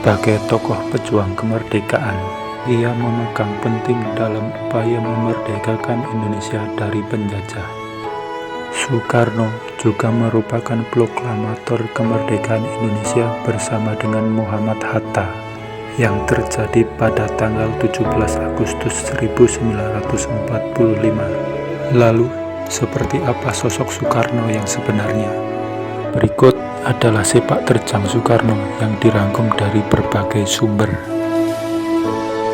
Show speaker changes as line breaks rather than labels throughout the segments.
Sebagai tokoh pejuang kemerdekaan, ia memegang penting dalam upaya memerdekakan Indonesia dari penjajah. Soekarno juga merupakan proklamator kemerdekaan Indonesia bersama dengan Muhammad Hatta yang terjadi pada tanggal 17 Agustus 1945. Lalu, seperti apa sosok Soekarno yang sebenarnya? Berikut adalah sepak terjang Soekarno yang dirangkum dari berbagai sumber.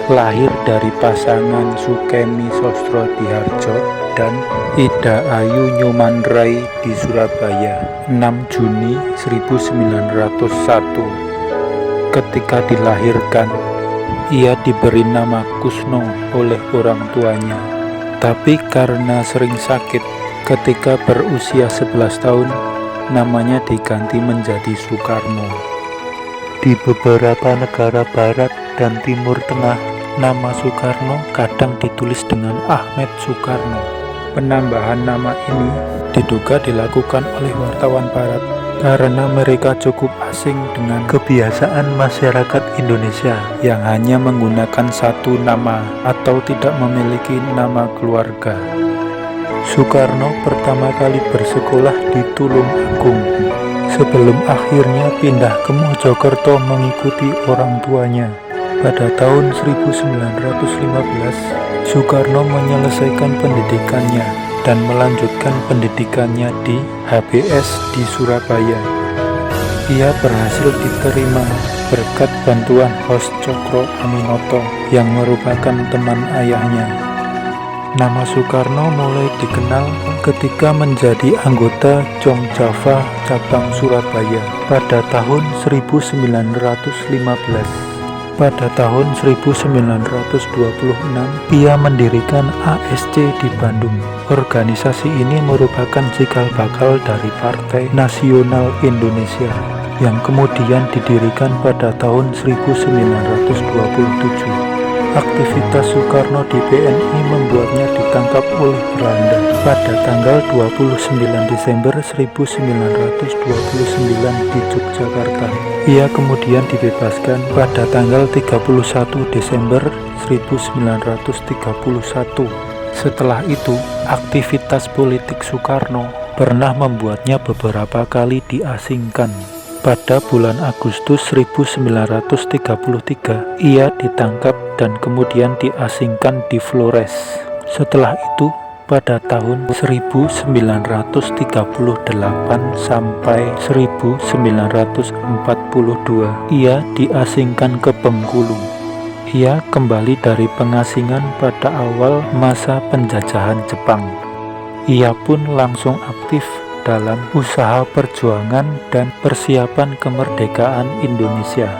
Lahir dari pasangan Sukemi Sostrodihardjo dan Ida Ayu Nyumandrai di Surabaya 6 Juni 1901. Ketika dilahirkan, ia diberi nama Kusno oleh orang tuanya. Tapi karena sering sakit, ketika berusia 11 tahun, namanya diganti menjadi Soekarno. Di beberapa negara barat dan timur tengah, nama Soekarno kadang ditulis dengan Ahmed Soekarno. Penambahan nama ini diduga dilakukan oleh wartawan barat karena mereka cukup asing dengan kebiasaan masyarakat Indonesia yang hanya menggunakan satu nama atau tidak memiliki nama keluarga. Soekarno pertama kali bersekolah di Tulungagung sebelum akhirnya pindah ke Mojokerto mengikuti orang tuanya. Pada tahun 1915, Soekarno menyelesaikan pendidikannya dan melanjutkan pendidikannya di HBS di Surabaya. Ia berhasil diterima berkat bantuan Hos Cokro Aminoto yang merupakan teman ayahnya. Nama Soekarno mulai dikenal ketika menjadi anggota Jong Java cabang Surabaya pada tahun 1915. Pada tahun 1926, ia mendirikan ASC di Bandung. Organisasi ini merupakan cikal bakal dari Partai Nasional Indonesia yang kemudian didirikan pada tahun 1927. Aktivitas Soekarno di PNI membuatnya ditangkap oleh Belanda pada tanggal 29 Desember 1929 di Yogyakarta. Ia kemudian dibebaskan pada tanggal 31 Desember 1931. Setelah itu, aktivitas politik Soekarno pernah membuatnya beberapa kali diasingkan. Pada bulan Agustus 1933, ia ditangkap dan kemudian diasingkan di Flores. Setelah itu, pada tahun 1938 sampai 1942, ia diasingkan ke Bengkulu. Ia kembali dari pengasingan pada awal masa penjajahan Jepang. Ia pun langsung aktif dalam usaha perjuangan dan persiapan kemerdekaan Indonesia.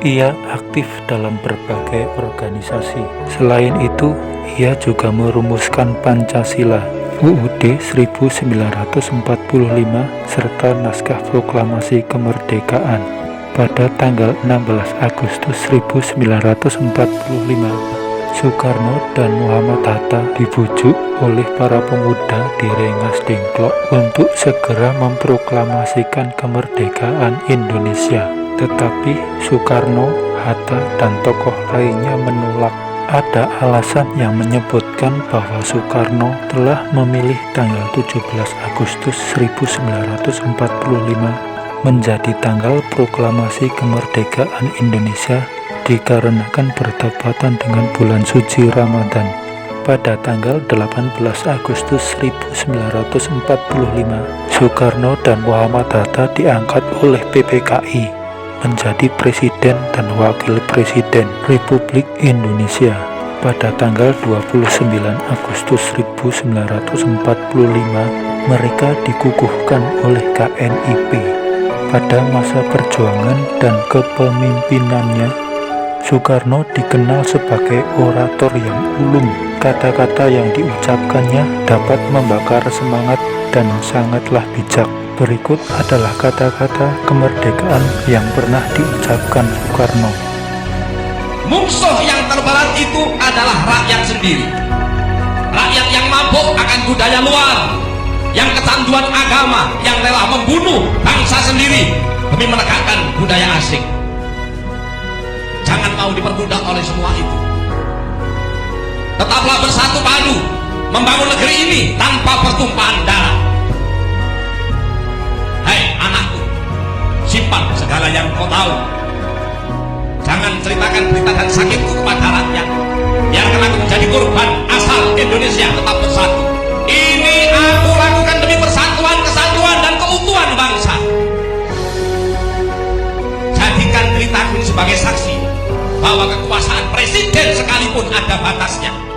Ia aktif dalam berbagai organisasi. Selain itu, ia juga merumuskan Pancasila, UUD 1945, serta naskah proklamasi kemerdekaan. Pada tanggal 16 Agustus 1945, Soekarno dan Muhammad Hatta dibujuk oleh para pemuda di Rengas Dengklok untuk segera memproklamasikan kemerdekaan Indonesia. Tetapi Soekarno, Hatta, dan tokoh lainnya menolak. Ada alasan yang menyebutkan bahwa Soekarno telah memilih tanggal 17 Agustus 1945 menjadi tanggal proklamasi kemerdekaan Indonesia dikarenakan bertepatan dengan bulan suci Ramadan. Pada tanggal 18 Agustus 1945, Soekarno dan Muhammad Hatta diangkat oleh PPKI menjadi Presiden dan Wakil Presiden Republik Indonesia. Pada tanggal 29 Agustus 1945, mereka dikukuhkan oleh KNIP. Pada masa perjuangan dan kepemimpinannya, Soekarno dikenal sebagai orator yang ulung. Kata-kata yang diucapkannya dapat membakar semangat dan sangatlah bijak. Berikut adalah kata-kata kemerdekaan yang pernah diucapkan Soekarno.
Musuh yang terberat itu adalah rakyat sendiri. Rakyat yang mabuk akan budaya luar, yang kecanduan agama, yang rela membunuh bangsa sendiri demi menegakkan budaya asing. Jangan mau diperbudak oleh semua itu. Tetaplah bersatu padu membangun negeri ini tanpa pertumpahan darah. Hai anakku, simpan segala yang kau tahu. Jangan ceritakan berita dan sakitku kepada rakyat. Biarkan aku menjadi korban asal Indonesia tetap bersatu. Ini aku lakukan demi persatuan, kesatuan, dan keutuhan bangsa. Jadikan ceritaku ini sebagai saksi bahwa kekuasaan presiden sekalipun ada batasnya.